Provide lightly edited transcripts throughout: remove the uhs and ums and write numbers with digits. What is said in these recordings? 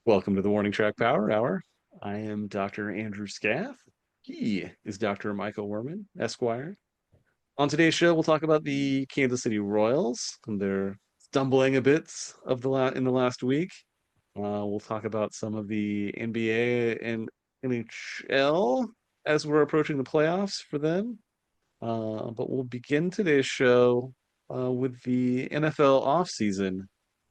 Welcome to the Warning Track Power Hour. I am Dr. Andrew Scaff. He is Dr. Michael Werman, Esquire. On today's show, we'll talk about the Kansas City Royals and their stumbling a bit in the last week. We'll talk about some of the NBA and NHL as we're approaching the playoffs for them. But we'll begin today's show with the NFL offseason.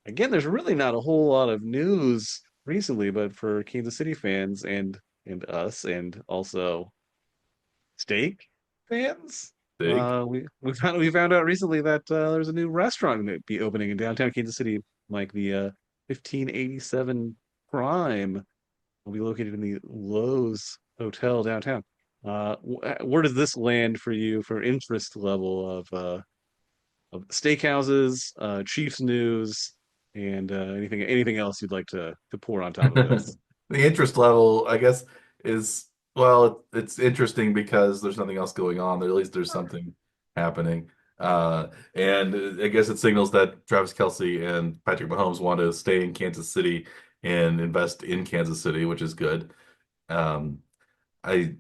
Again, there's really not a whole lot of news recently, but for Kansas City fans and us, and also steak fans, Big. we found out recently that there's a new restaurant that be opening in downtown Kansas City, like the 1587 Prime will be located in the Lowe's Hotel downtown. Where does this land for you for interest level of steakhouses, Chiefs news, and anything else you'd like to pour on top of this? The interest level, I guess, is well, it's interesting because there's nothing else going on. At least there's something happening. And I guess it signals that Travis Kelce and Patrick Mahomes want to stay in Kansas City and invest in Kansas City, which is good. Um, I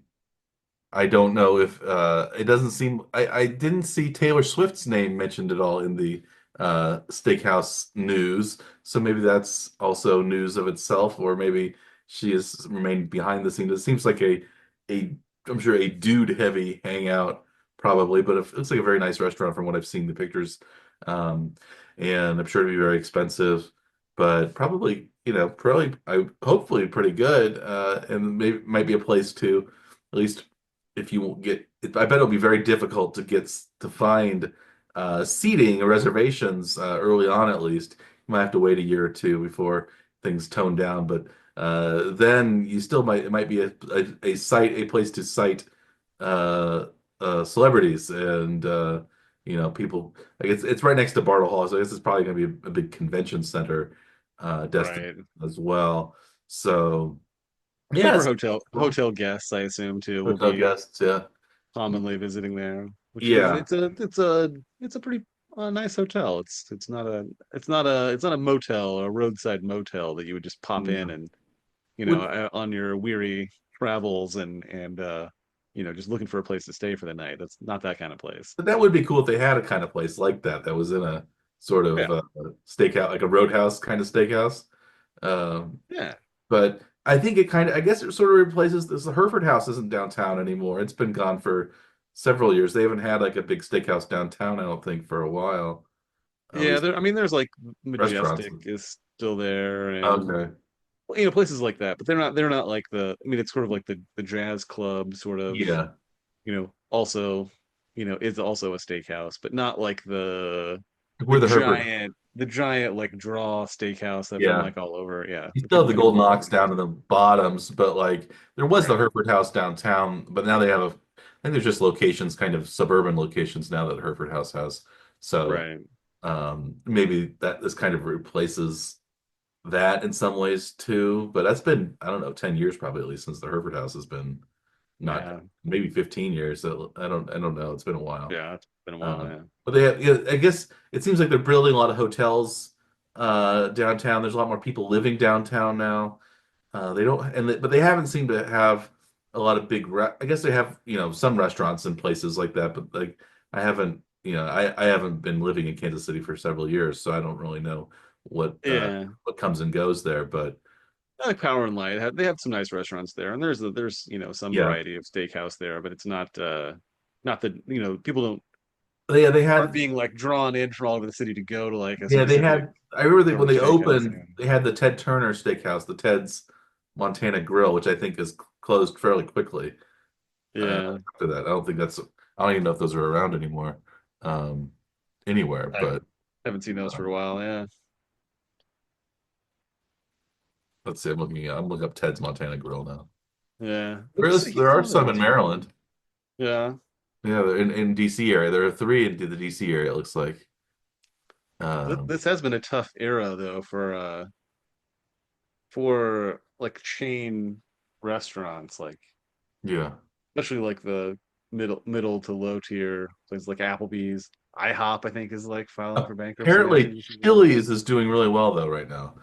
I don't know if it doesn't seem I didn't see Taylor Swift's name mentioned at all in the steakhouse news. So maybe that's also news of itself, or maybe she has remained behind the scenes. It seems like a I'm sure a dude heavy hangout probably, but it looks like a very nice restaurant from what I've seen the pictures. Um, and I'm sure it'd be very expensive, but probably, probably I hopefully pretty good. And maybe might be a place to at least if you won't get I bet it'll be very difficult to find seating or reservations early on at least. You might have to wait a year or two before things tone down, but then you still might it might be a place to cite uh, celebrities and people like it's right next to Bartle Hall, so I guess it's probably going to be a big convention center destination Right. as well. So And yeah, for it's hotel guests, I assume too, will hotel be guests, yeah. commonly visiting there, which is Yeah. it's a pretty nice hotel. It's not a motel, a roadside motel that you would just pop in Yeah. and Would on your weary travels and just looking for a place to stay for the night. That's not that kind of place. but that would be cool if they had a kind of place like that that was in a sort Yeah, of steakhouse, like a roadhouse kind of steakhouse. Um, yeah. but I think I guess it sort of replaces this. The Hereford House isn't downtown anymore. It's been gone for several years. They haven't had like a big steakhouse downtown, I don't think, for a while. At Yeah, least I mean, there's like restaurants. Majestic is still there, and Okay. well, places like that, but they're not like I mean, it's sort of like the jazz club sort of, Yeah. also, is also a steakhouse, but not like the Where the Hereford. giant like draw steakhouse that's been Yeah. like all over, yeah, You that still have people the think of Golden all over Ox the down place. to the bottoms, but like there was the Right. Hereford House downtown, but now they have I think there's just locations, kind of suburban locations now that Hereford House has. So Right. maybe that this kind of replaces that in some ways too. But that's been, I don't know, 10 years probably at least since the Hereford House has been not Yeah. maybe 15 years. So I don't know. It's been a while. Yeah. It's been a while. Uh, Yeah. but they have, yeah, I guess it seems like they're building a lot of hotels downtown. There's a lot more people living downtown now. They don't, but they haven't seemed to have a lot of I guess they have, some restaurants and places like that, but like I haven't, I haven't been living in Kansas City for several years, so I don't really know Yeah. what comes and goes there. But I like Power and Light. They have some nice restaurants there, and there's some yeah, variety of steakhouse there, but it's not that people don't they aren't had, being like drawn in from all over the city to go to like a yeah, they specific had. I remember when sort of they steakhouse. opened, they had the Ted Turner Steakhouse, the Ted's Montana Grill, which I think is closed fairly quickly. Yeah. After that, I don't even know if those are around anymore, um, anywhere. I But haven't seen those uh, for a while. Yeah. let's see. I'm looking up Ted's Montana Grill now. Yeah. There He's are on the some in Montana. Maryland. Yeah. Yeah, they're in DC area. There are three in the DC area. It looks like. Um, This has been a tough era though for like chain restaurants, like yeah. especially like the middle to low tier places like Applebee's. IHOP, I think, is like filing for bankruptcy now Apparently, too, which is Chili's is doing really well though right now.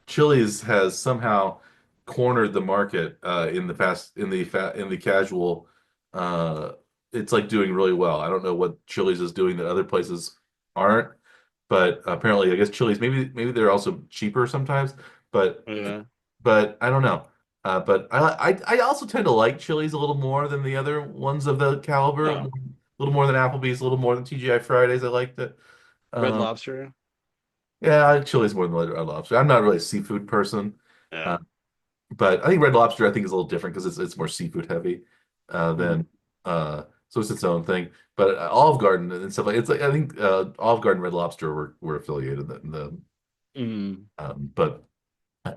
Chili's has somehow cornered the market in the casual. Uh, it's like doing really well. I don't know what Chili's is doing that other places aren't, but apparently, I guess Chili's maybe they're also cheaper sometimes, but Yeah. I don't know. But I also tend to like Chili's a little more than the other ones of the caliber, a Oh, little more than Applebee's, a little more than TGI Fridays. I liked it. Red Um, Lobster. yeah, I like Chili's more than Red Lobster. I'm not really a seafood person. Yeah. Uh, but I think Red Lobster I think is a little different because it's more seafood heavy Hmm. than so it's its own thing. But Olive Garden and stuff like it's like I think Olive Garden and Red Lobster were affiliated in the Hmm. but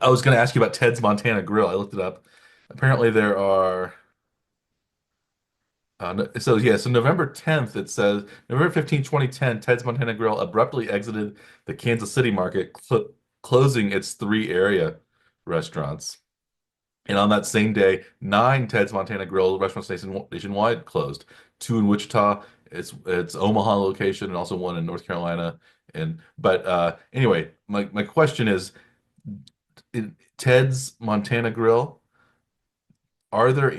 I was going to ask you about Ted's Montana Grill. I looked it up. Apparently there are so yeah, so November 10th it says November 15th, 2010, Ted's Montana Grill abruptly exited the Kansas City market, closing its three area restaurants. And on that same day, nine Ted's Montana Grill restaurants nationwide closed. Two in Wichita, its Omaha location, and also one in North Carolina. And but anyway, my question is, Ted's Montana Grill, are there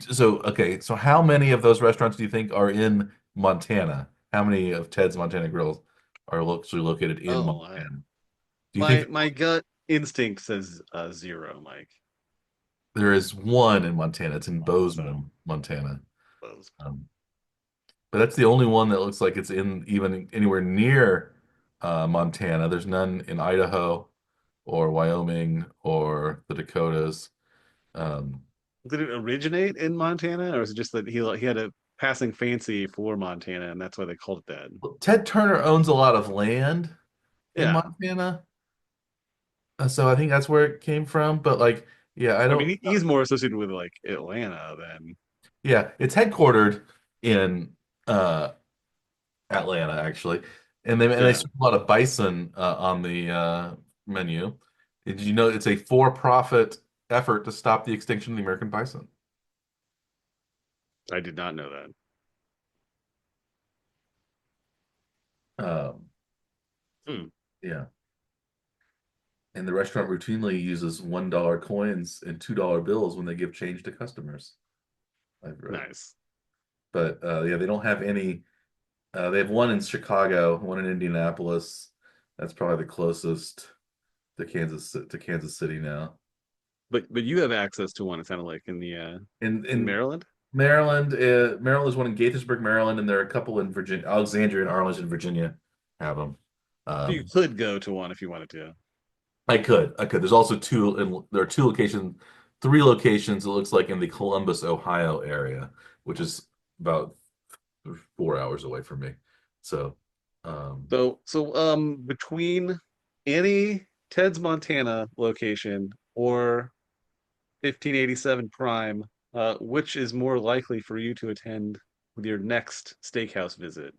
so okay, so how many of those restaurants do you think are in Montana? How many of Ted's Montana Grills are actually located in Oh, wow. Montana? Do you think My gut instinct says zero, Mike. there is one in Montana? It's in So Bozeman, Montana. closed. Um, But that's the only one that looks like it's in even anywhere near Montana. There's none in Idaho or Wyoming or the Dakotas. Um, Did it originate in Montana, or is it just that he had a passing fancy for Montana, and that's why they called it that? Ted Turner owns a lot of land in Yeah. Montana, so I think that's where it came from. But like, yeah, I I mean, don't. he's more associated with like Atlanta than Yeah, it's headquartered in uh, Atlanta actually, and they yeah. serve a lot of bison on the menu. Did you know it's a for-profit effort to stop the extinction of the American bison? I did not know that. Um, Hmm, yeah, and the restaurant routinely uses $1 coins and $2 bills when they give change to customers. I've read, nice. but yeah, they don't have any. They have one in Chicago, one in Indianapolis. That's probably the closest to Kansas City now. But you have access to one. It sounded like in In Maryland. Maryland, Maryland is one in Gaithersburg, Maryland, and there are a couple in Virginia. Alexandria and Arlington, Virginia have them. So you Um, could go to one if you wanted to. I could. There's also there are two locations, three locations. It looks like in the Columbus, Ohio area, which is about 4 hours away from me. So, um, Between any Ted's Montana location or 1587 Prime, which is more likely for you to attend with your next steakhouse visit?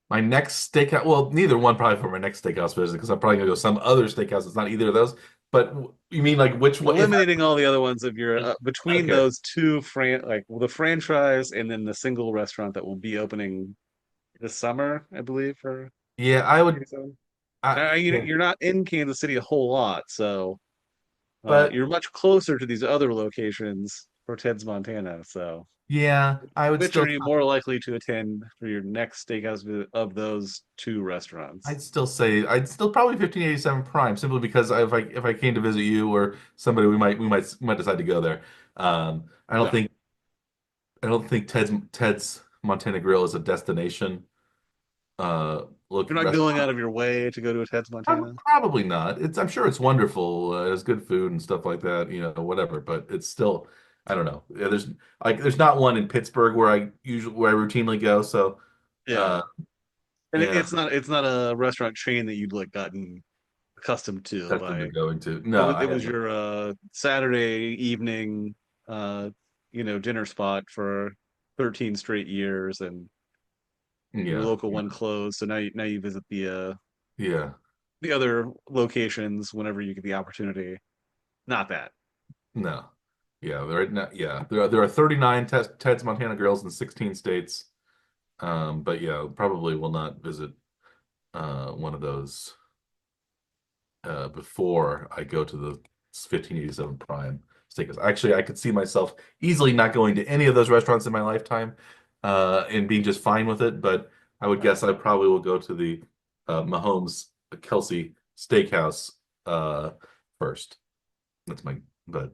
my next steakhouse, well, neither one probably for my next steakhouse visit because I'm probably gonna go some other steakhouse. It's not either of those. But you mean like which one? If Eliminating all the other ones of your between okay, those two the franchise and then the single restaurant that will be opening this summer, I believe, for yeah, I would. 87. Yeah, You're not in Kansas City a whole lot, so but you're much closer to these other locations for Ted's Montana. So, yeah, I would which still. are you more likely to attend for your next steakhouse visit of those two restaurants? I'd still probably 1587 Prime simply because if I came to visit you or somebody we might decide to go there. Yeah, I don't think Ted's Montana Grill is a destination look you're not going restaurant. out of your way to go to a Ted's Montana. Probably not. I'm sure it's wonderful. It has good food and stuff like that, you know, whatever, but it's still I don't know. Yeah, there's not one in Pittsburgh where I routinely go, so Yeah, uh and yeah, it's not a restaurant chain that you'd like gotten accustomed to that's what they're by. going to. No, I It was haven't. your Saturday evening, uh, dinner spot for 13 straight years, and your Yeah. local one closed. So now you visit Yeah. the other locations whenever you get the opportunity. Not that. No. Yeah, right now, yeah. There are 39 Ted's Montana Grills in 16 states. But yeah, probably will not visit one of those before I go to the 1587 Prime Steakhouse. Actually, I could see myself easily not going to any of those restaurants in my lifetime, and being just fine with it. But I would guess I probably will go to the Mahomes Kelce Steakhouse uh, first. That's my, but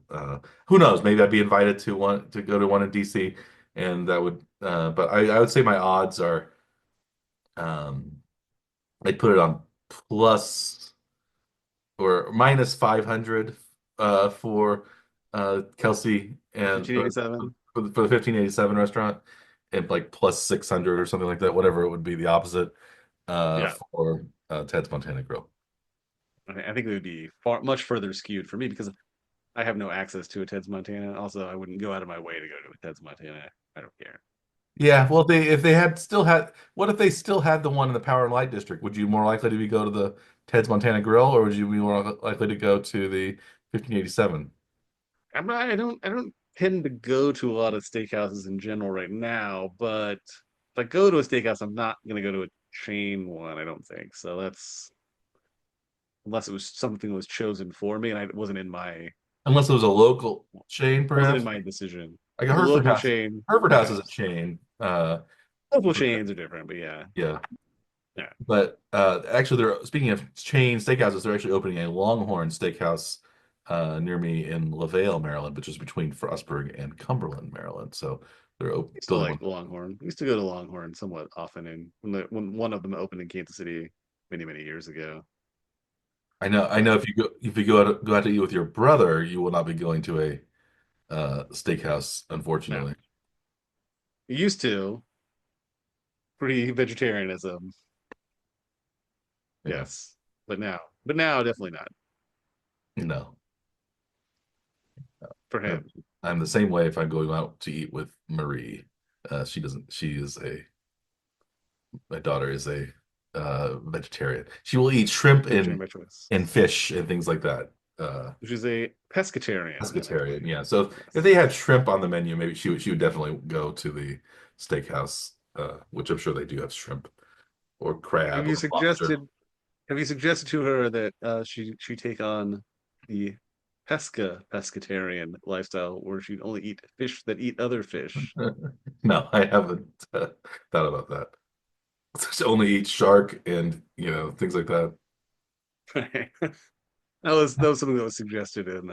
who knows? Maybe I'd be invited to go to one in DC, and that would. But I would say my odds are. Um, I'd put it on plus or minus 500 for Kelsey and 1587. for the 1587 restaurant, and like plus 600 or something like that, whatever it would be the opposite Yeah. for Ted's Montana Grill. I think it would be far much further skewed for me because I have no access to a Ted's Montana. Also, I wouldn't go out of my way to go to a Ted's Montana. I don't care. Yeah, well, if they had still had, what if they still had the one in the Power and Light District? Would you more likely to be go to the Ted's Montana Grill, or would you be more likely to go to the 1587? I don't tend to go to a lot of steakhouses in general right now, but if I go to a steakhouse, I'm not gonna go to a chain one, I don't think. So that's unless it was something that was chosen for me and I wasn't in my Unless it was a local chain, wasn't in perhaps. my decision. Like a Like a Hereford local House. chain, Hereford House is a perhaps. chain. Local chains are different, but yeah. Yeah. Yeah. But actually, they're speaking of chain steakhouses, they're actually opening a Longhorn Steakhouse near me in LaVale, Maryland, which is between Frostburg and Cumberland, Maryland. So they're I used to building one. like Longhorn. I used to go to Longhorn somewhat often and when one of them opened in Kansas City many, many years ago. I know But if you go out to eat with your brother, you will not be going to a steakhouse, no. unfortunately. Used to pre-vegetarianism, Yeah. yes. But now definitely not No. for I'm him. I'm the same way if I'm going out to eat with Marie. She doesn't, she is my daughter is a vegetarian. She will eat shrimp Vegetarian by choice. and fish and things like that. Which is a pescatarian, I Pescatarian, believe. yeah. So if Yes. they had shrimp on the menu, maybe she would definitely go to the steakhouse, which I'm sure they do have shrimp or Have crab you or lobster. suggested have you suggested to her that she take on the pescatarian lifestyle where she'd only eat fish that eat other fish? No, I haven't thought about that. Just only eat shark and things like that. That was something that was suggested in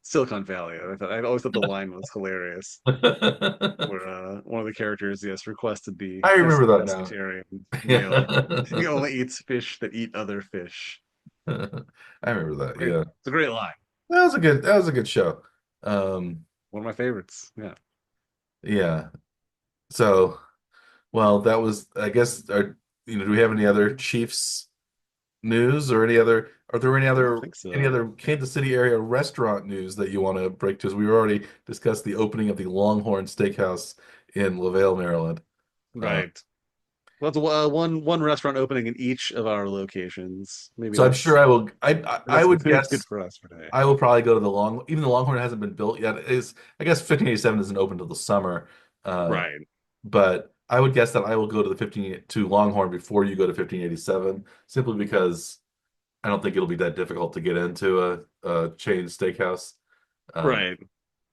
Silicon Valley. I always thought the line was hilarious, where one of the characters, yes, requested the I remember that now. pescatarian meal. He Yeah. only eats fish that eat other fish. I remember that. Great, Yeah. it's a great line. That was a good show. Um, One of my favorites. Yeah. yeah. So, well, that was, I guess, do we have any other Chiefs news or are there any I don't other think any so. other Kansas City area restaurant news that you want to break to us? We already discussed the opening of the Longhorn Steakhouse in LaVale, Maryland. Uh, Right. Well, it's one restaurant opening in each of our locations. Maybe so I'm sure I will. I would maybe that's good guess for us for today. I will probably go to the even the Longhorn hasn't been built yet. Is I guess 1587 isn't open till the summer, uh, Right. but I would guess that I will go to the 15 to Longhorn before you go to 1587, simply because I don't think it'll be that difficult to get into a chain steakhouse. Um, Right.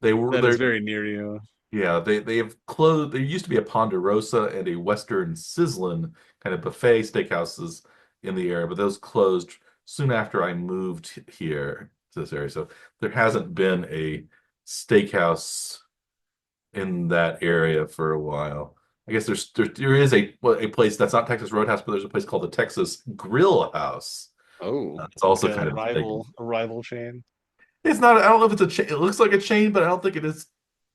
they were That is there, very near you. yeah. They have closed. There used to be a Ponderosa and a Western Sizzlin kind of buffet steakhouses in the area, but those closed soon after I moved here to this area. So there hasn't been a steakhouse in that area for a while. I guess there is a place that's not Texas Roadhouse, but there's a place called the Texas Grill House. Oh, It's like also kind of big. a rival chain. It's not. I don't know if it's a chain. It looks like a chain, but I don't think it is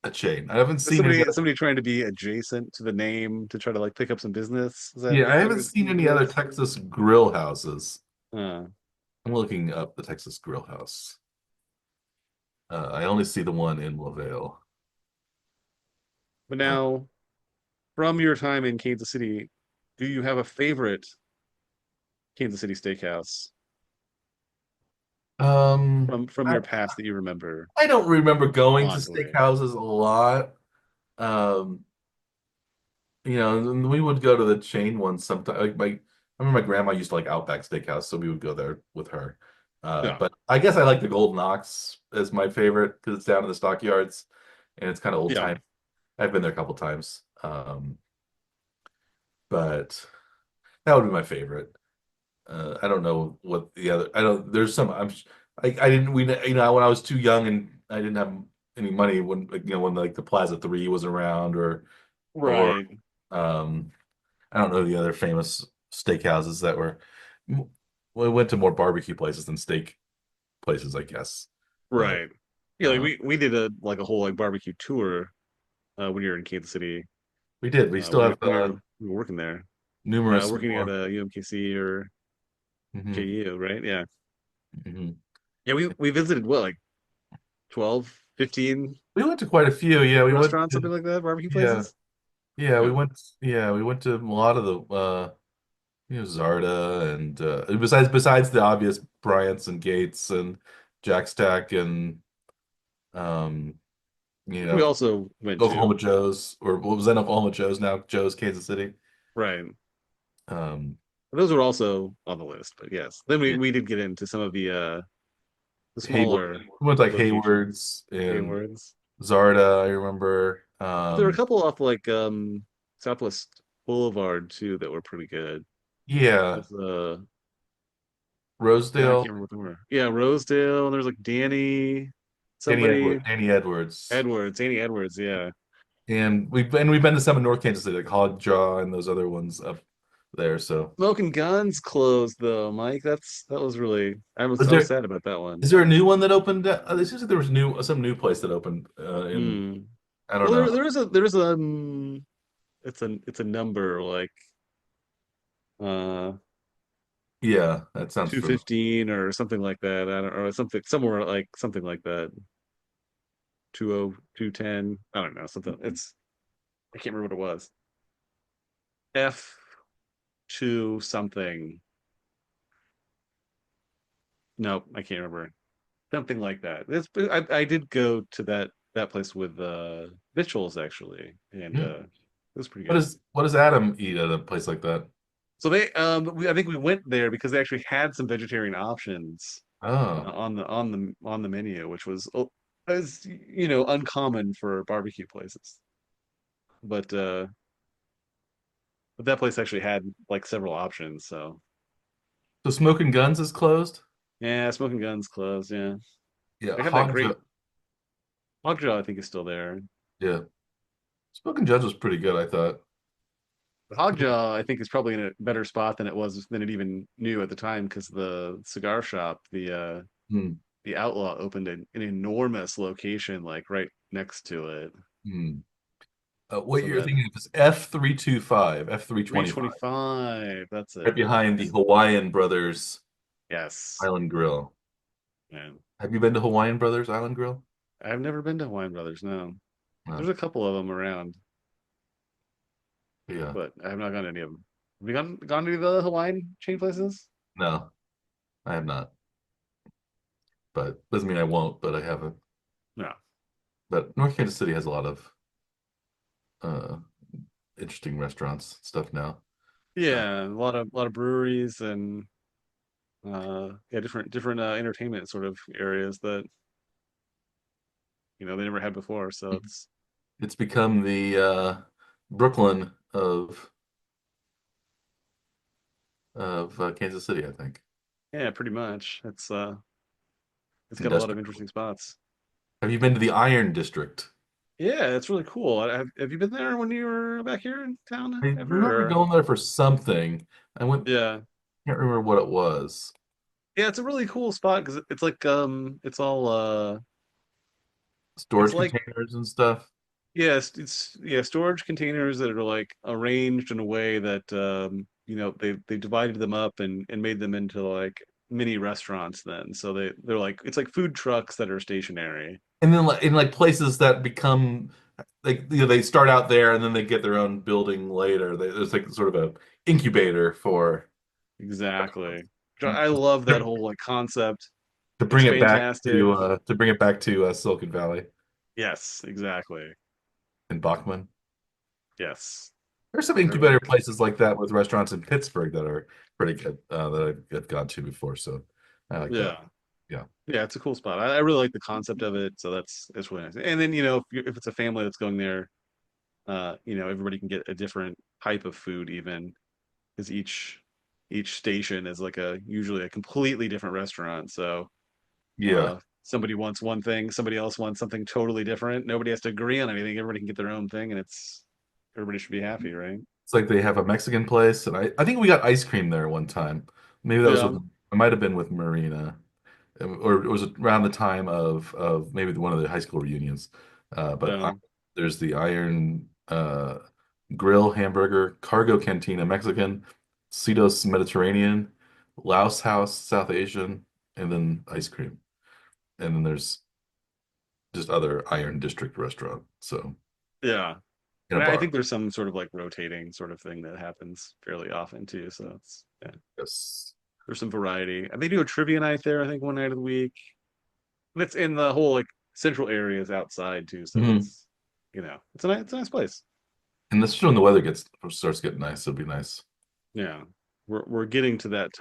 a chain. I haven't Is seen any other. somebody trying to be adjacent to the name to try to like pick up some business? Yeah, I Is that haven't what seen any it other is? Texas grill houses. Uh, I'm looking up the Texas Grill House. I only see the one in LaVale. but Uh, now, from your time in Kansas City, do you have a favorite Kansas City steakhouse um, from I, your past that you remember I don't remember going to fondly? steakhouses a lot. Um, and we would go to the chain ones sometimes. I remember my grandma used to like Outback Steakhouse, so we would go there with her. Yeah. But I guess I like the Golden Ox as my favorite because it's down in the stockyards and it's kind of old Yeah. time. I've been there a couple times. But that would be my favorite. I don't know what the other. I don't. There's some. I didn't. We. When I was too young and I didn't have any money when when like the Plaza 3 was around or Right. um I don't know the other famous steakhouses that were. We went to more barbecue places than steak places, I guess. But Right. Yeah, like uh, we did a whole like barbecue tour when you were in Kansas City. we did. We still When have we were working there. numerous Working at more. UMKC or Hmm. KU, right? Yeah. Hmm. Yeah, we visited what, like 12, 15 We went to quite a few. Yeah, we went restaurants, to. something like that, barbecue Yeah, places. yeah, we Yeah. went. Yeah, we went to a lot of the. Zarda and besides the obvious Bryant's and Gates and Jack Stack and um, you We know, also went Oklahoma to, Joe's or what was then Oklahoma Joe's now Joe's Kansas City. right. Um, Those were also on the list, but yes. Then yeah, we did get into some of the Hayward. smaller We went to, like locations. Hayward's and Haywards. Zarda, I remember. There were a couple off like Southwest Boulevard too that were pretty good. Yeah, With now I Rosedale, can't remember what they were. Yeah, Rosedale, and there's like somebody Danny Edwards. Danny Edwards, yeah. And we've been to some in North Kansas City, like Hog Jaw and those other ones up there. So Smoking Guns closed though, Mike. That was really is I was there sad about that one. is there a new one that opened? It seems like there was some new place that opened in Hmm. I don't Well, know. there is a it's a number like uh Yeah, that sounds familiar. 215 or something like that. I don't or something somewhere like something like that. 20210. I don't know, something. It's I can't remember what it was. F2 something. Nope, I can't remember. Something like that. I did go to that place with Mitchell's actually, and Hmm. it was pretty good. What does Adam eat at a place like that? So I think we went there because they actually had some vegetarian options Oh, on the menu, which was as you know uncommon for barbecue places. But but that place actually had like several options. So so Smoking Guns is closed? yeah, Smoking Guns closed. Yeah, Yeah, they had that great Hogjaw. I think is still there. Yeah, Smoking Guns was pretty good, I thought. But Hogjaw, I think, is probably in a better spot than it even knew at the time because the cigar shop, Hmm. the Outlaw, opened an enormous location like right next to it. Hmm. What So you're that thinking of is F325, F325, 325, that's right it. behind the Yes. Hawaiian Brothers Yes. Island Grill. Man. Have you been to Hawaiian Brothers Island Grill? I've never been to Hawaiian Brothers, no. No. There's a couple of them around, Yeah. but I have not gone to any of them. Have you gone to the Hawaiian chain places? No, I have not. But doesn't mean I won't, but I haven't. No. But North Kansas City has a lot of uh interesting restaurants stuff now. Uh, Yeah, a lot of breweries and yeah, different entertainment sort of areas that they never had before. So it's it's become the Brooklyn of Kansas City, I think. yeah, pretty much. It's got a lot of Industrial. interesting spots. Have you been to the Iron District? Yeah, it's really cool. Have you been there when you were back here in town I remember ever? Or... going there for something. I went, Yeah. can't remember what it was. Yeah, it's a really cool spot because it's like it's all it's Storage like containers and stuff. yes, it's yeah, storage containers that are like arranged in a way that they divided them up and made them into like mini restaurants then. So they're like it's like food trucks that are stationary. And then like in like places that become like they start out there and then they get their own building later. There's like sort of a incubator for Exactly. I love that whole like concept. to It's bring it back fantastic. to bring it back to Silicon Valley Yes, exactly. and Bachman. Yes. There's some Or like incubator places like that with restaurants in Pittsburgh that are pretty good that I've gone to before. So I like yeah. that. Yeah, it's a cool spot. I really like the concept of it, so that's really nice. And then if it's a family that's going there, everybody can get a different type of food even because each station is like a usually a completely different restaurant. So Yeah. somebody wants one thing, somebody else wants something totally different. Nobody has to agree on anything. Everybody can get their own thing, and it's everybody should be happy, right? It's like they have a Mexican place, and I think we got ice cream there one time. Maybe that was Yeah, with it might have been with Marina, or it was around the time of maybe one of the high school reunions. But yeah, there's the Iron Grill hamburger, Cargo Cantina Mexican, Cetos Mediterranean, Laos House South Asian, and then ice cream. And then there's just other Iron District restaurant. So yeah. in a And I bar. think there's some sort of like rotating sort of thing that happens fairly often too. So it's yeah, Yes. there's some variety. And they do a trivia night there, I think, one night of the week. And it's in the whole like central areas outside too. So Hmm. it's a nice place. And this is when the weather gets starts getting nice. It'll be nice. Yeah. We're getting to that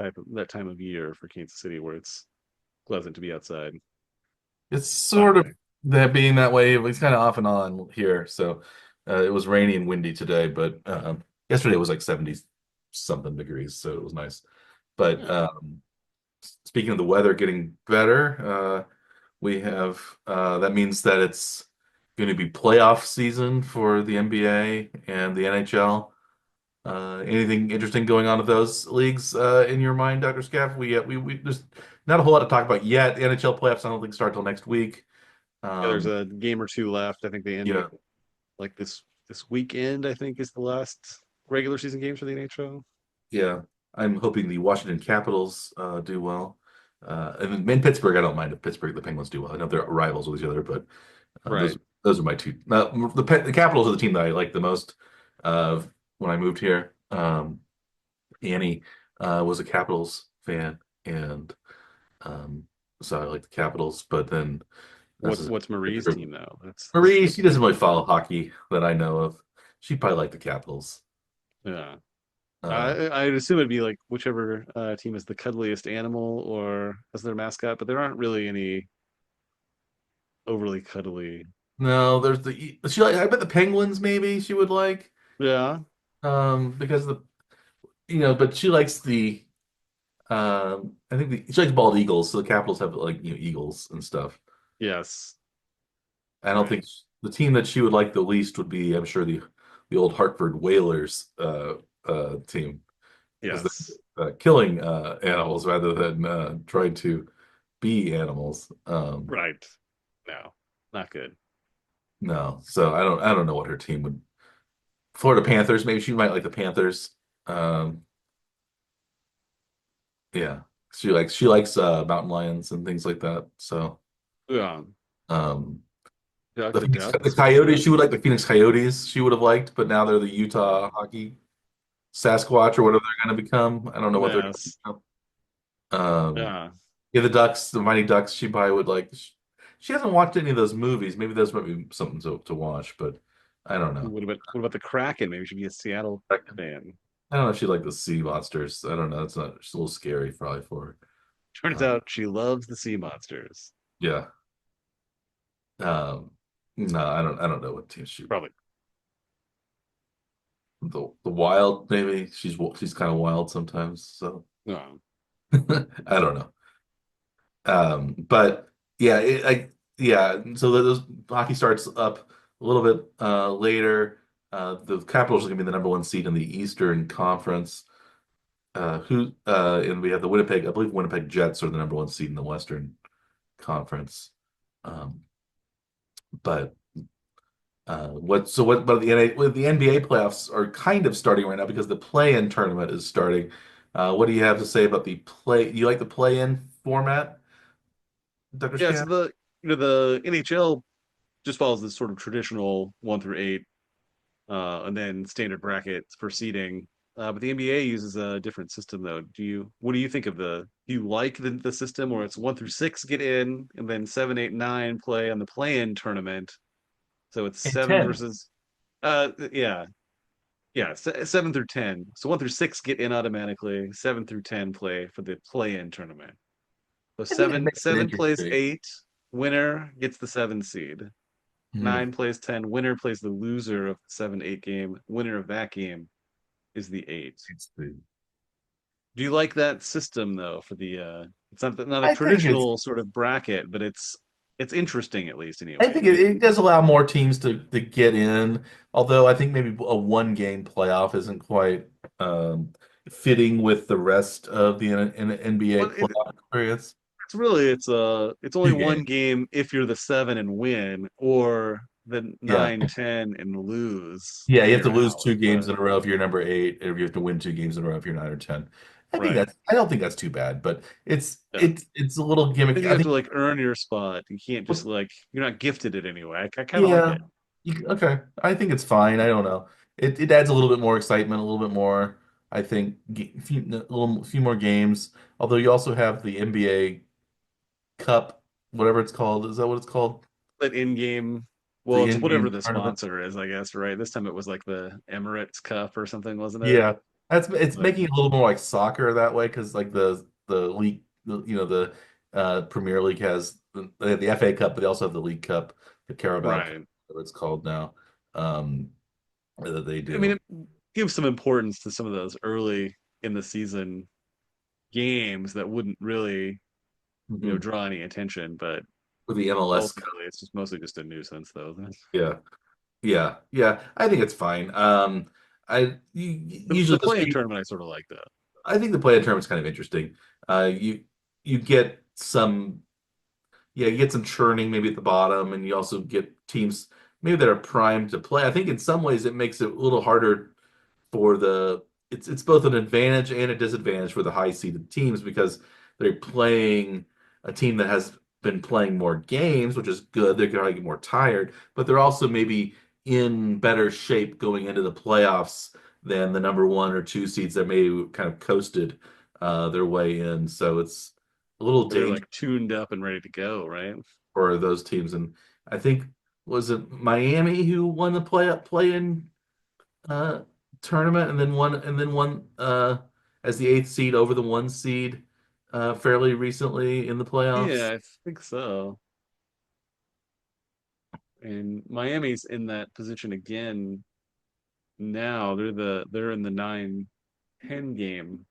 time of year for Kansas City where it's pleasant to be outside It's sort of finally. that being that way. It's kind of off and on here. So it was rainy and windy today, but yesterday it was like 70 something degrees, so it was nice. But Yeah. speaking of the weather getting better, we have that means that it's going to be playoff season for the NBA and the NHL. Anything interesting going on with those leagues in your mind, Dr. Scaff? We there's not a whole lot to talk about yet. The NHL playoffs I don't think start till next week. Yeah, there's Um, a game or two left. I think they end yeah, like this weekend, I think is the last regular season games for the NHL. yeah. I'm hoping the Washington Capitals do well. And then in Pittsburgh, I don't mind if Pittsburgh the Penguins do well. I know they're rivals with each other, but Right. those are my two. The Capitals are the team that I like the most. When I moved here, Annie was a Capitals fan, and um, so I like the Capitals. But then this is What's Marie's team though? That's Marie. She doesn't really follow hockey that I know of. She probably like the Capitals. yeah. Uh, I'd assume it'd be like whichever team is the cuddliest animal or as their mascot, but there aren't really any overly cuddly. no, there's the she like. I bet the Penguins maybe she would like. Yeah. Because but she likes the I think she likes bald eagles, so the Capitals have like eagles and stuff. Yes. I don't Right. think the team that she would like the least would be, I'm sure, the old Hartford Whalers team because Yes. they're killing animals rather than trying to be animals. Right. No, not good. No, so I don't know what her team would. Florida Panthers, maybe she might like the Panthers. Um, yeah, she likes mountain lions and things like that. So Yeah. um, You like the the The Ducks? Coyotes, she would like the Phoenix Coyotes. She would have liked, but now they're the Utah Hockey Sasquatch or whatever they're going to become. I don't know what they're going to Yes. become. Um, Yeah. yeah, the Ducks, the Mighty Ducks, she probably would like. She hasn't watched any of those movies. Maybe those might be something to watch, but I don't know. What about the Kraken? Maybe she'd be a Seattle I fan. don't know if she like the sea monsters. I don't know. It's not. It's a little scary probably for her. Turns out she loves the sea monsters. Yeah. Um, no, I don't know what team she. Probably. The Wild maybe. She's kind of wild sometimes. So No. I don't know. But yeah, yeah. So those hockey starts up a little bit later. The Capitals are going to be the number one seed in the Eastern Conference. And we have the Winnipeg. I believe Winnipeg Jets are the number one seed in the Western Conference. Um, but what? But the NBA playoffs are kind of starting right now because the play-in tournament is starting. What do you have to say about the play? You like the play-in format, Dr. Yeah, so Scan? the NHL just follows this sort of traditional 1 through 8, and then standard brackets for seeding. But the NBA uses a different system, though. What do you think of do you like the system where it's 1 through 6 get in, and then 7, 8, 9 play on the play-in tournament? So it's And seven 10. versus, yeah, yeah, 7 through 10. So 1 through 6 get in automatically. 7 through 10 play for the play-in tournament. So I think it seven makes it seven plays interesting. 8, winner gets the 7 seed. Hmm. 9 plays 10, winner plays the loser of the 7-8 game. Winner of that game is the 8. It's the- Do you like that system though for the it's not a I think it's traditional sort of bracket, but it's interesting at least I anyway, think right? it does allow more teams to get in, although I think maybe a one game playoff isn't quite fitting with the rest of the NBA Well, playoff experience. it's only Two one games. game if you're the 7 and win, or the Yeah. 9-10 and lose, Yeah, you then have to you're lose out. two games But in a row if you're number eight, or you have to win two games in a row if you're nine or 10. right. I don't think that's too bad, but Yeah. it's a little Then gimmicky. you I have to think like earn your spot. You can't just like you're not gifted it anyway. I kind of like yeah, it. okay. I think it's fine. I don't know. It adds a little bit more excitement, a little bit more. I think few more games. Although you also have the NBA Cup, whatever it's called. Is that what it's called? But in game, well, The it's whatever in-game the tournament. sponsor is, I guess, right? This time it was like the Emirates Cup or something, wasn't it? Yeah, that's it's But making it a little more like soccer that way because like the league, the Premier League has the FA Cup, but they also have the League Cup, the Carabao Cup, right. whatever it's called now. Um, that they I mean, do. it gives some importance to some of those early in the season games that wouldn't really, Hmm. draw any attention, but With the MLS Cup. ultimately it's just mostly just a nuisance though, isn't it? Yeah, yeah. I think it's fine. The Usually those play-in tournament I sort of like that. I think the play-in tournament's kind of interesting. You get some yeah, you get some churning maybe at the bottom, and you also get teams maybe that are primed to play. I think in some ways it makes it a little harder for the it's both an advantage and a disadvantage for the high seeded teams because they're playing a team that has been playing more games, which is good. They're going to get more tired, but they're also maybe in better shape going into the playoffs than the number one or two seeds that may kind of coasted their way in. So it's a little They're dangerous like tuned up and ready to go, right? for those teams. And I think was it Miami who won the play in uh, tournament and then won as the eighth seed over the one seed fairly recently in the playoffs. Yeah, I think so. And Miami's in that position again now. They're in the 9-10 game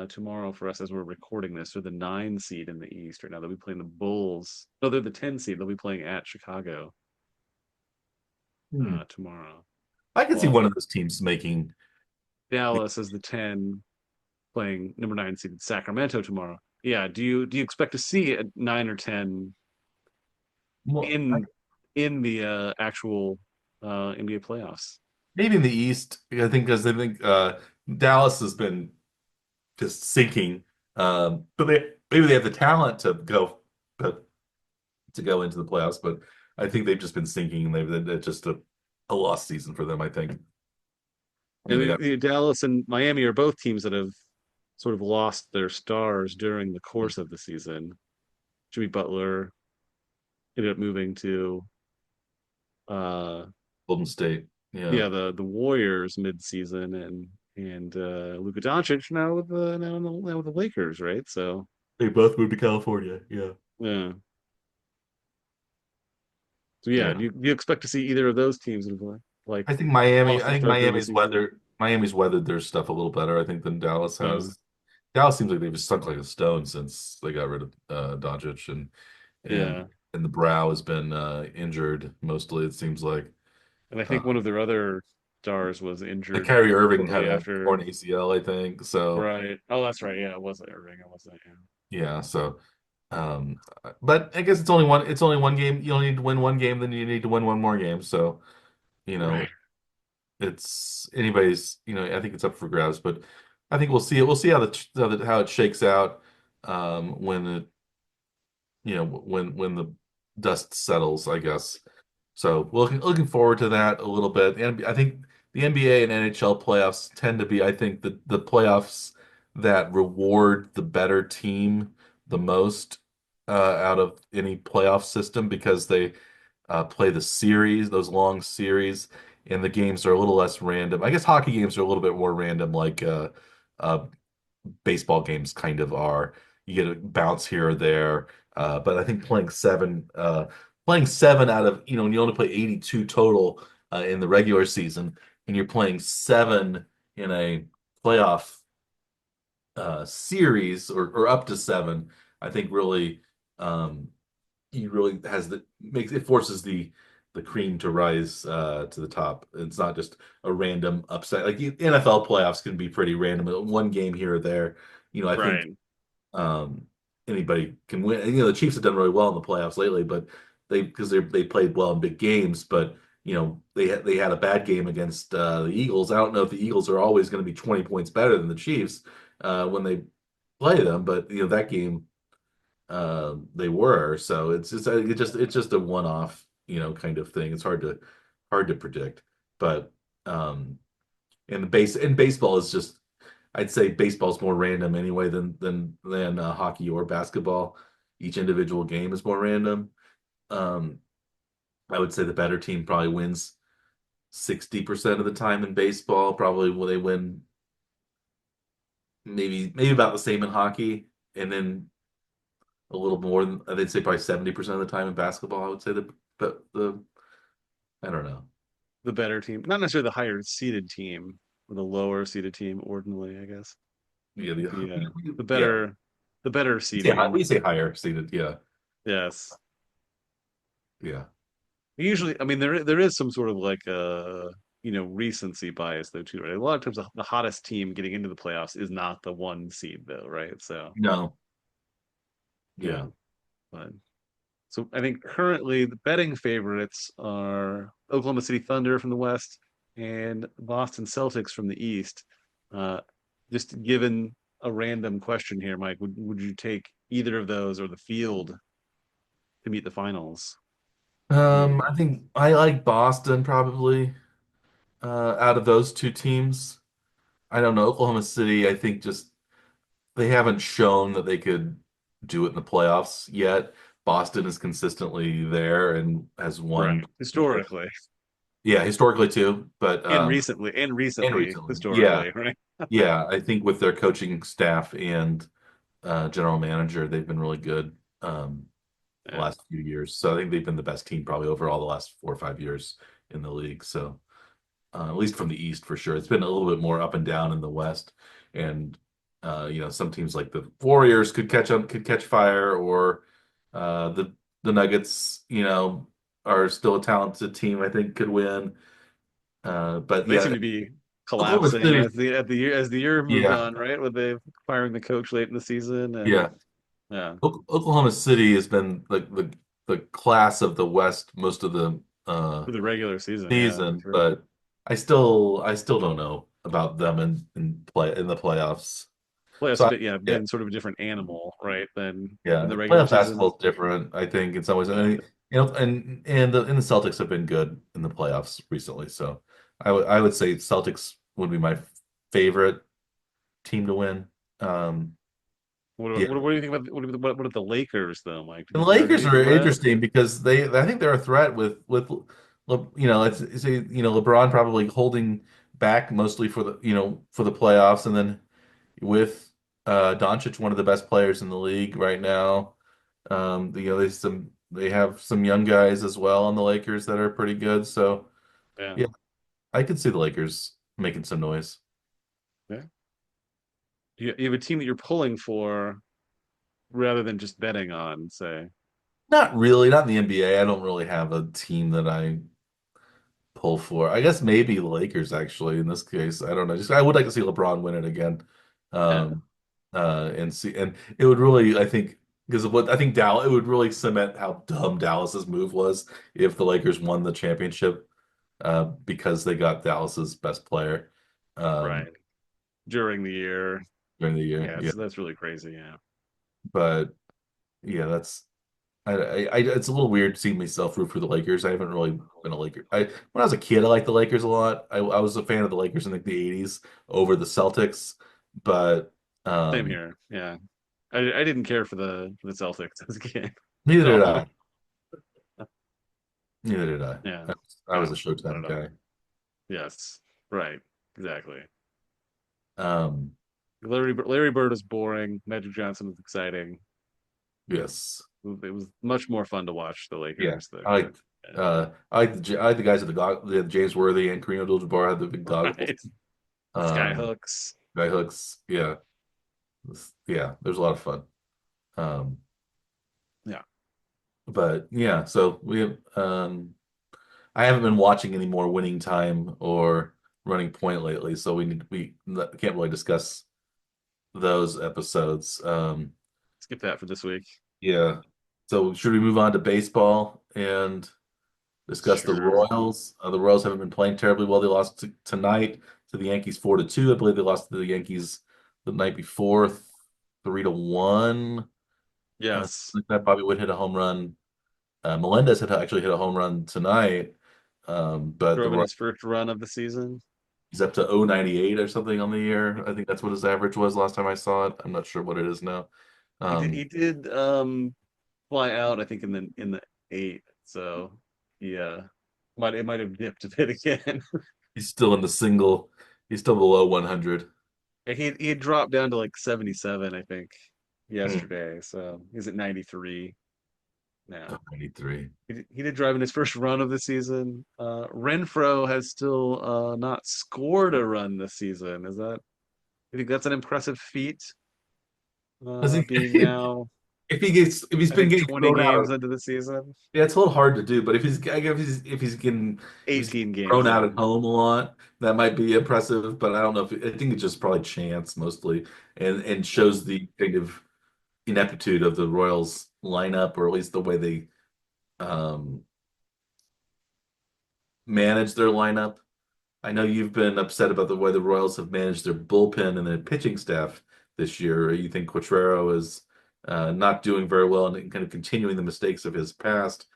tomorrow for us as we're recording this. They're the 9 seed in the East right now. They'll be playing the Bulls. No, they're the 10 seed. They'll be playing at Chicago Hmm. tomorrow. I can see Well, one of those teams making. Dallas is the 10 playing number 9 seed Sacramento tomorrow. Yeah, do you expect to see a 9 or 10 Well, in the actual NBA playoffs? maybe in the East. I think because I think Dallas has been just sinking, but they maybe they have the talent to go into the playoffs. But I think they've just been sinking, and it's just a lost season for them. I think. I They mean, got Dallas and Miami are both teams that have sort of lost their stars during the course of the season. Jimmy Butler ended up moving to uh Golden State. Yeah. yeah, the Warriors mid-season and Luka Doncic now with the now with the Lakers, right? So, They both moved to California. Yeah. yeah. So yeah, Yeah. do you expect to see either of those teams that have like I think Miami, lost I their think stars during the season? Miami's weathered their stuff a little better, I think, than Dallas Uh, has. Dallas seems like they've just sunk like a stone since they got rid of Doncic and yeah. and the Brow has been injured mostly, it seems like. And I Uh, think one of their other stars was like injured Kyrie Irving had shortly a torn after. ACL, I think. So Right. Oh, that's right. Yeah, it was Irving. It wasn't. Yeah. yeah, so um but I guess it's only one game. You only need to win one game, then you need to win one more game. So, you Right. know, it's anybody's, I think it's up for grabs, but I think we'll see it. We'll see how it shakes out when when the dust settles, I guess. So we're looking forward to that a little bit. And I think the NBA and NHL playoffs tend to be, I think, the playoffs that reward the better team the most out of any playoff system because they play the series, those long series, and the games are a little less random. I guess hockey games are a little bit more random, like uh, baseball games kind of are. you get a bounce here or there. But I think playing seven out of, and you only play 82 total in the regular season, and you're playing seven in a playoff series or up to seven, I think really um, he really has the makes it forces the cream to rise to the top. It's not just a random upset. Like NFL playoffs can be pretty random. One game here or there. I think Right. um, anybody can win. The Chiefs have done really well in the playoffs lately, but they played well in big games. But they had a bad game against the Eagles. I don't know if the Eagles are always going to be 20 points better than the Chiefs when they play them, but that game they were. So it's just a one-off kind of thing. It's hard to predict. But um, and baseball is just I'd say baseball's more random anyway than hockey or basketball. Each individual game is more random. Um, I would say the better team probably wins 60% of the time in baseball. Probably will they win maybe about the same in hockey, and then a little more than I'd say probably 70% of the time in basketball. I would say but the I don't know. The better team, not necessarily the higher seeded team, or the lower seeded team, ordinally, I guess. Yeah, The yeah. better We seeding. say higher seeded. Yeah, Yes. yeah. Usually, I mean, there is some sort of like recency bias though too, right? A lot of times the hottest team getting into the playoffs is not the one seed though, right? So No, yeah, yeah. but so I think currently the betting favorites are Oklahoma City Thunder from the West and Boston Celtics from the East. Uh, just given a random question here, Mike, would you take either of those or the field to meet the finals? Yeah, I think I like Boston probably out of those two teams. I don't know. Oklahoma City, I think just they haven't shown that they could do it in the playoffs yet. Boston is consistently there and has won. right. Historically Yeah, historically too, but and and recently, recently. Yeah, historically, right? yeah. I think with their coaching staff and general manager, they've been really good the Yeah. last few years. So I think they've been the best team probably overall the last 4 or 5 years in the league. So at least from the East for sure. It's been a little bit more up and down in the West, and some teams like the Warriors could catch fire, or the Nuggets, are still a talented team. I think could win. But They yeah, seem to be Oklahoma collapsing City. as the year moved Yeah, on, right? With the firing the coach late in the season and yeah. yeah, Oklahoma City has been the class of the West most of the for the regular season, yeah, for season, sure. but I still don't know about them in the playoffs. Playoffs So have I, been yeah, yeah, been sort of a different animal, right, than in yeah, the regular playoff season. basketball is different, I think, in some ways. Yeah. And the Celtics have been good in the playoffs recently. So I would say Celtics would be my favorite team to win. Um, yeah, What do you think about what about the Lakers though, Mike? and the Do you Lakers agree with are Brad? interesting because I think they're a threat with LeBron probably holding back mostly for the playoffs, and then with Doncic, one of the best players in the league right now. They have some young guys as well on the Lakers that are pretty good. So Yeah, yeah, I could see the Lakers making some noise. yeah. You have a team that you're pulling for rather than just betting on, say. Not really, not in the NBA. I don't really have a team that I pull for. I guess maybe the Lakers actually in this case. I don't know. Just I would like to see LeBron win it again. Yeah. Um and it would really I think because of what I think Dallas it would really cement how dumb Dallas's move was if the Lakers won the championship because they got Dallas's best player um Right. During the year. during the year. Yeah, Yeah. that's really crazy. Yeah. But yeah, it's a little weird seeing myself root for the Lakers. I haven't really been a Laker. When I was a kid, I liked the Lakers a lot. I was a fan of the Lakers in like the '80s over the Celtics, but Same um, here. Yeah. I didn't care for the Celtics as a kid neither at did all. I. Neither did I. Yeah. I was Yeah. a Not Showtime at all. guy. Yes. Right. Exactly. Um, Larry Bird is boring. Magic Johnson was exciting. Yes. It was much more fun to watch the Yeah. Lakers. I like the guys at the James Worthy and Kareem Abdul-Jabbar had the big goggles. Right. Sky Um, hooks. guy hooks. Yeah. Yeah. There's a lot of fun. Um, Yeah. but yeah, so we have I haven't been watching any more Winning Time or Running Point lately, so we can't really discuss those episodes. Skip that for this week. Yeah. So should we move on to baseball and discuss the Sure. Royals? The Royals haven't been playing terribly well. They lost tonight to the Yankees 4-2. I believe they lost to the Yankees the night before 3-1. Yes. Like that Bobby Wood hit a home run. Melendez had actually hit a home run tonight, but the Drove in Royals, his first run of the season. he's up to 0.98 or something on the year. I think that's what his average was last time I saw it. I'm not sure what it is now. He Um, did fly out, I think, in the eighth. So yeah. It might have dipped a bit again. he's still in the single. He's still below 100. He had dropped down to like 77, I think, Hmm. yesterday. So he's at 93 now. 93. He did drive in his first run of the season. Renfro has still not scored a run this season. You think that's an impressive feat? I think Being now, if he's I been think getting 20 thrown out games of, into the season, yeah, it's a little hard to do, but if he's getting 18 games thrown out at in. home a lot, that might be impressive. But I don't know if I think it's just probably chance mostly, and Yeah. shows the kind of ineptitude of the Royals lineup, or at least the way they um, manage their lineup. I know you've been upset about the way the Royals have managed their bullpen and their pitching staff this year. You think Quatrero is not doing very well and kind of continuing the mistakes of his past.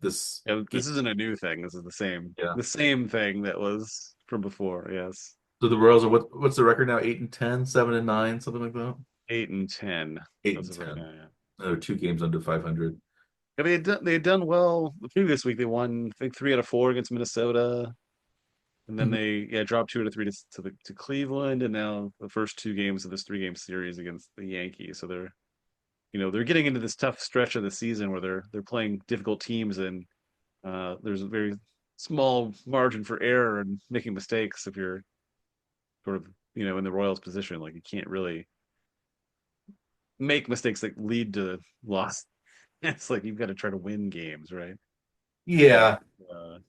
This Yeah, game, this isn't a new thing. This is yeah. the same thing that was from before. Yes, So the Royals are what's the record now? 8-10, 7-9, something like that. 8-10 Eight as and of right ten. now. Yeah. They're 2 games under 500. Yeah, they had done well the previous week. They won, I think, 3 out of 4 against Minnesota, and then Mhm. they dropped 2 out of 3 to Cleveland, and now the first 2 games of this 3 game series against the Yankees. So they're getting into this tough stretch of the season where they're playing difficult teams, and there's a very small margin for error and making mistakes if you're sort of in the Royals position. Like you can't really make mistakes that lead to loss. It's like you've got to try to win games, right? So Yeah,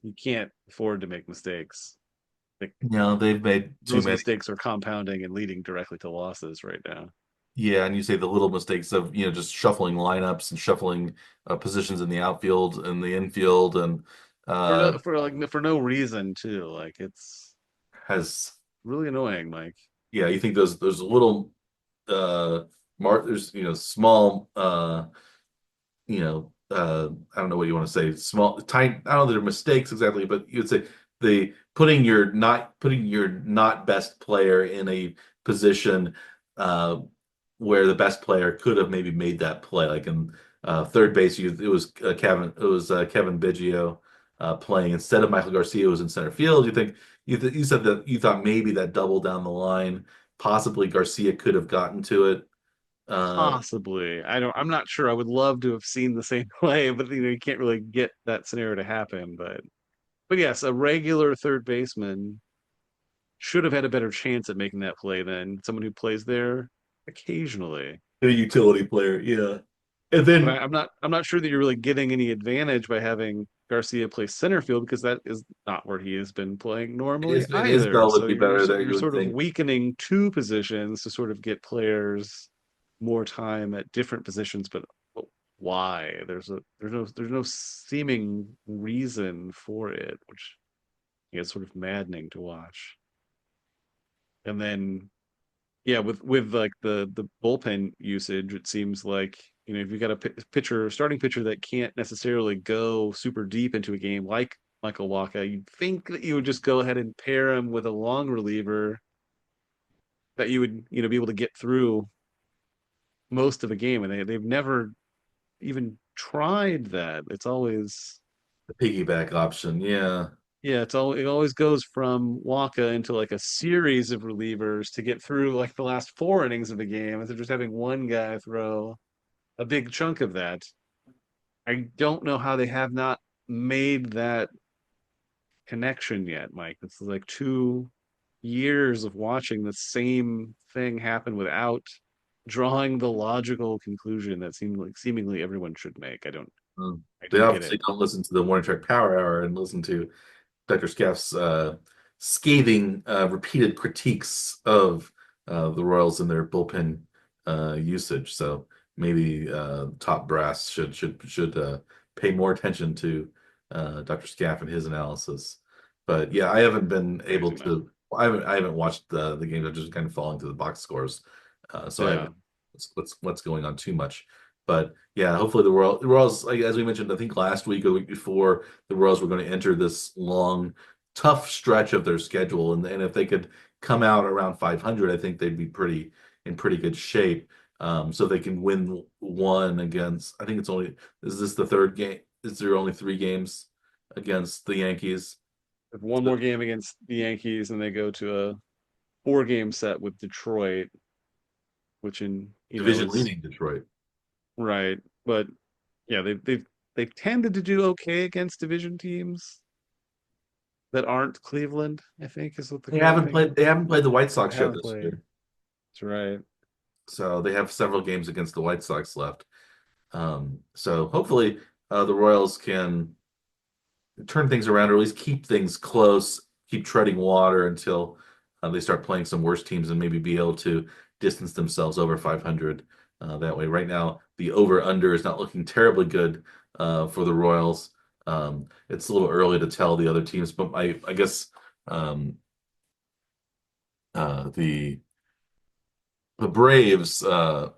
you can't afford to make mistakes. Like they've made too those many. mistakes are compounding and leading directly to losses right now. Yeah, and you say the little mistakes of just shuffling lineups and shuffling positions in the outfield and the infield and uh For no reason too. Like it's has really annoying, Mike. yeah, you think those little there's small I don't know what you want to say, small, tiny, I don't know, they're mistakes exactly, but you'd say the putting your not best player in a position uh, where the best player could have maybe made that play, like in third base, Kevin Biggio playing instead of Michael Garcia, who was in center field. You said that you thought maybe that double down the line, possibly Garcia could have gotten to it. Uh, Possibly. I'm not sure. I would love to have seen the same play, but you can't really get that scenario to happen. But yes, a regular third baseman should have had a better chance at making that play than someone who plays there occasionally. a utility player, yeah. And But then I'm not sure that you're really getting any advantage by having Garcia play center field because that is not where he has been playing normally His either. bell would So be better there, you're you would sort of think. weakening two positions to sort of get players more time at different positions, but why? There's no seeming reason for it, which is sort of maddening to watch. And then yeah, with like the bullpen usage, it seems like if you got a starting pitcher that can't necessarily go super deep into a game like Michael Wacha, you'd think that you would just go ahead and pair him with a long reliever that you would be able to get through most of a game, and they've never even tried that. It's always The piggyback option, yeah. Yeah, it always goes from Waka into like a series of relievers to get through like the last four innings of the game instead of just having one guy throw a big chunk of that. I don't know how they have not made that connection yet, Mike. It's like 2 years of watching the same thing happen without drawing the logical conclusion that seemingly everyone should make. Um, I they don't get obviously it. don't listen to the Morning Track Power Hour and listen to Dr. Scaff's scathing, repeated critiques of the Royals and their bullpen usage. So maybe top brass should pay more attention to Dr. Scaff and his analysis. But yeah, I haven't been able Crazy man. to. I haven't watched the games. I've just kind of falling to the box scores, so I Yeah. haven't what's going on too much. But yeah, hopefully the Royals, like, as we mentioned, I think last week or the week before, the Royals were going to enter this long, tough stretch of their schedule, and if they could come out around 500, I think they'd be pretty good shape. So they can win one against. I think it's only. Is this the third game? Is there only 3 games against the Yankees? If one more game against the Yankees and they go to a 4 game set with Detroit, which Division is leading Detroit. right. But yeah, they've tended to do okay against division teams that aren't Cleveland, I think is what the They current haven't thing played. is. They haven't played the White Sox They yet haven't this played. year, That's right. so they have several games against the White Sox left. So hopefully the Royals can turn things around or at least keep things close, keep treading water until they start playing some worse teams and maybe be able to distance themselves over 500 that way. Right now, the over under is not looking terribly good for the Royals. It's a little early to tell the other teams, but I guess um, the Braves are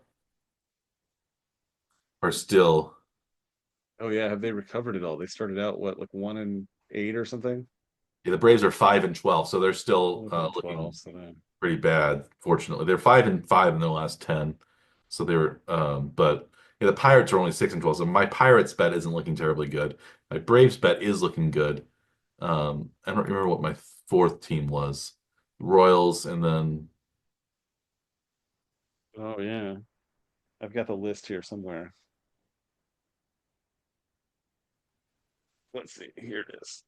still. Oh yeah, have they recovered it all? They started out what, like 1-8 or something? Yeah, the Braves are 5-12, so they're still 5-12, looking so then pretty bad. Fortunately, they're 5-5 in their last 10, so they were. But yeah, the Pirates are only 6-12. So my Pirates bet isn't looking terribly good. My Braves bet is looking good. I don't remember what my fourth team was. Royals, and then oh yeah. I've got the list here somewhere. Let's see. Here it is.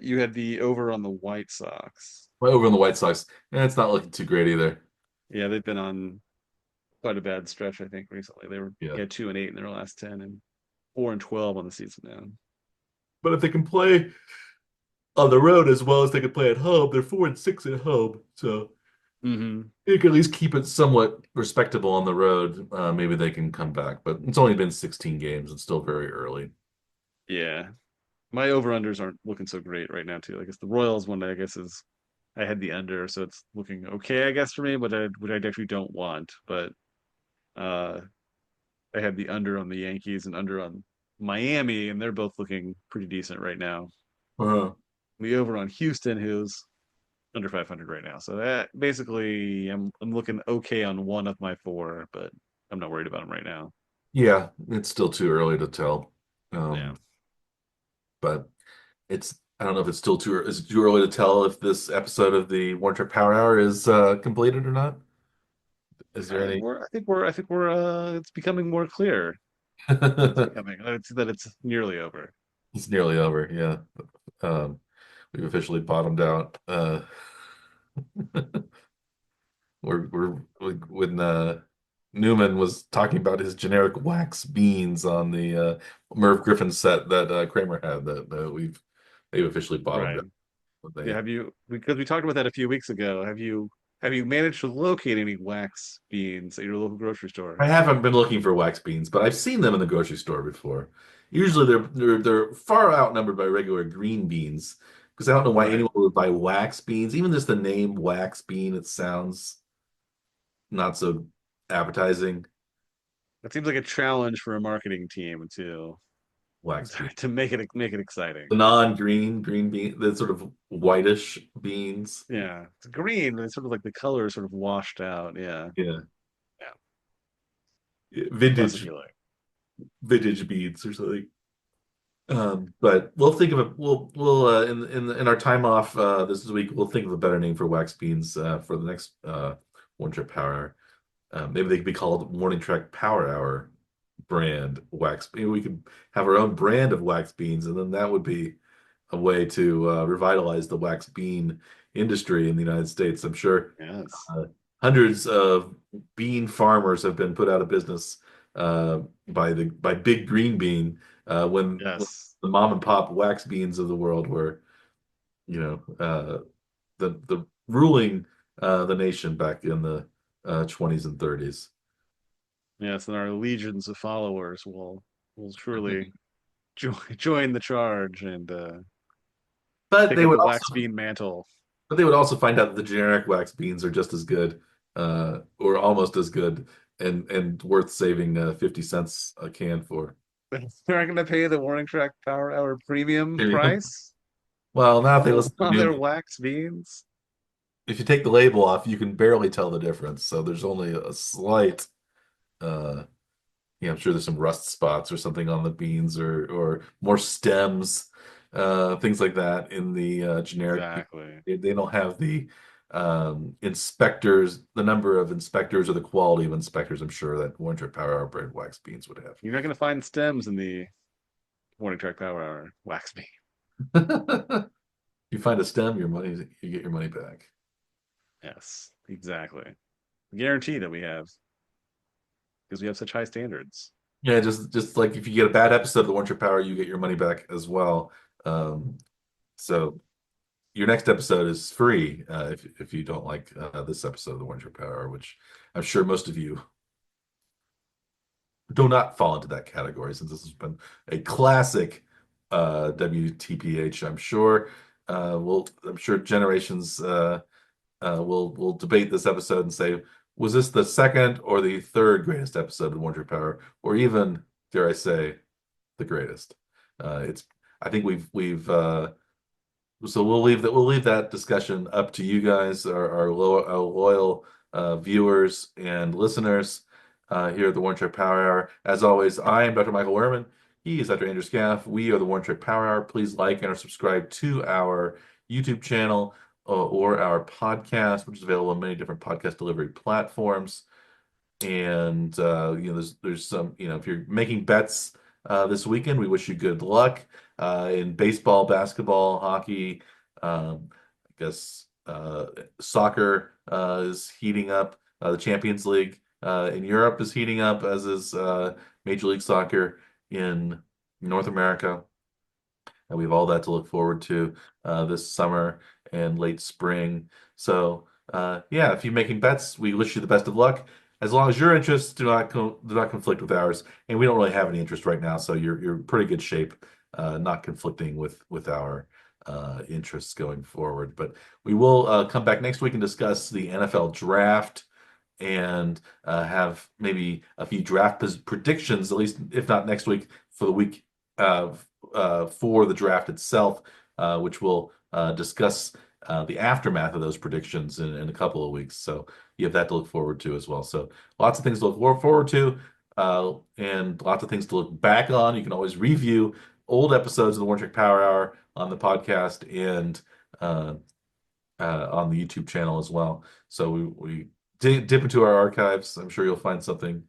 You had the over on the White Sox. over on the White Sox. And it's not looking too great either. Yeah, they've been on quite a bad stretch, I think, recently. They were Yeah, 2-8 in their last 10 and 4-12 on the season now. but if they can play on the road as well as they can play at home, they're 4-6 at home. So Hmm. you can at least keep it somewhat respectable on the road. Maybe they can come back, but it's only been 16 games. It's still very early. Yeah. My over-unders aren't looking so great right now, too. I guess the Royals one, I guess, is I had the under, so it's looking okay, I guess, for me, but I actually don't want. But uh I had the under on the Yankees and under on Miami, and they're both looking pretty decent right now. Uh, The over on Houston, who's under 500 right now. So that basically, I'm looking okay on one of my four, but I'm not worried about them right now. yeah, it's still too early to tell. Yeah. But I don't know if it's still is it too early to tell if this episode of the One Trip Power Hour is completed or not. Is there any? I think we're it's becoming more clear that it's nearly over. It's nearly over. Yeah, um, we've officially bottomed out. When Newman was talking about his generic wax beans on the Merv Griffin set that Kramer had, that they've officially bottomed Right. out. Yeah, They have you because we talked about that a few weeks ago. Have you managed to locate any wax beans at your local grocery store? I haven't been looking for wax beans, but I've seen them in the grocery store before. Usually they're far outnumbered by regular green beans because I don't know why Right. anyone would buy wax beans. Even just the name wax bean, it sounds not so appetizing. That seems like a challenge for a marketing team Wax bean. to make it exciting. The non-green green bean, the sort of whitish beans. Yeah, it's green, but it's sort of like the color is sort of washed out. Yeah, Yeah. yeah, classic Vintage feeling. vintage beans or something. But we'll think of it. We'll in our time off this week, we'll think of a better name for wax beans for the next One Trip Power Hour. Maybe they could be called Morning Trek Power Hour brand wax. Maybe we could have our own brand of wax beans, and then that would be a way to revitalize the wax bean industry in the United States. I'm sure Yes. uh, hundreds of bean farmers have been put out of business by Big Green Bean when Yes. the mom and pop wax beans of the world were, you know, the ruling the nation back in the 20s and 30s. Yes, and our legions of followers will surely join the charge and But take they up would the wax also bean mantle. but they would also find out that the generic wax beans are just as good, or almost as good, and worth saving 50 cents a can for. They're not going to pay the Warning Track Power Hour premium price Well, now if they listen to on their new, wax beans. if you take the label off, you can barely tell the difference. So there's only a slight, uh, I'm sure there's some rust spots or something on the beans, or more stems, things like that in the generic. Exactly. They don't have the inspectors, the number of inspectors or the quality of inspectors. I'm sure that Winter Power Hour brand wax beans would You're not going to find stems in the Warning Track Power Hour wax bean. have. You find a stem, you get your money back. Yes, exactly. Guarantee that we have because we have such high standards. Yeah, just like if you get a bad episode of the Winter Power, you get your money back as well. So your next episode is free if you don't like this episode of the Winter Power, which I'm sure most of you do not fall into that category since this has been a classic WTPH. I'm sure generations will debate this episode and say, was this the second or the third greatest episode of Winter Power, or even, dare I say, the greatest? It's I think we've so we'll leave that discussion up to you guys, our loyal viewers and listeners here at the One Trick Power Hour. As always, I am Dr. Michael Werman. He is Dr. Andrew Scaff. We are the One Trick Power Hour. Please like and subscribe to our YouTube channel or our podcast, which is available on many different podcast delivery platforms. And there's some, if you're making bets this weekend, we wish you good luck in baseball, basketball, hockey. I guess soccer is heating up. The Champions League in Europe is heating up, as is Major League Soccer in North America. And we have all that to look forward to this summer and late spring. So, yeah, if you're making bets, we wish you the best of luck. As long as your interests do not conflict with ours, and we don't really have any interest right now, so you're in pretty good shape, not conflicting with our interests going forward. But we will come back next week and discuss the NFL draft and have maybe a few draft predictions, at least if not next week, for the week uh, for the draft itself, which we'll discuss the aftermath of those predictions in a couple of weeks. So you have that to look forward to as well. So lots of things to look forward to, and lots of things to look back on. You can always review old episodes of the One Trick Power Hour on the podcast and on the YouTube channel as well. So we dip into our archives. I'm sure you'll find something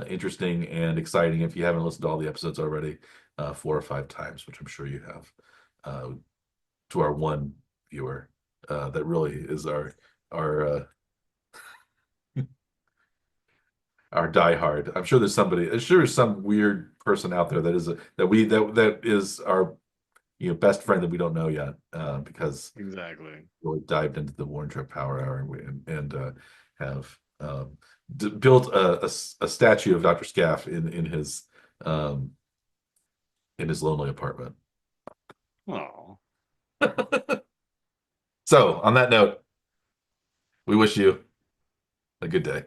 interesting and exciting if you haven't listened to all the episodes already 4 or 5 times, which I'm sure you have. To our one viewer, that really is our our diehard. I'm sure there's somebody. I'm sure there's some weird person out there that is that is our best friend that we don't know yet, because Exactly. really dived into the Warren Trip Power Hour and have built a statue of Dr. Scaff um, in his lonely apartment. Oh. So, on that note, we wish you a good day.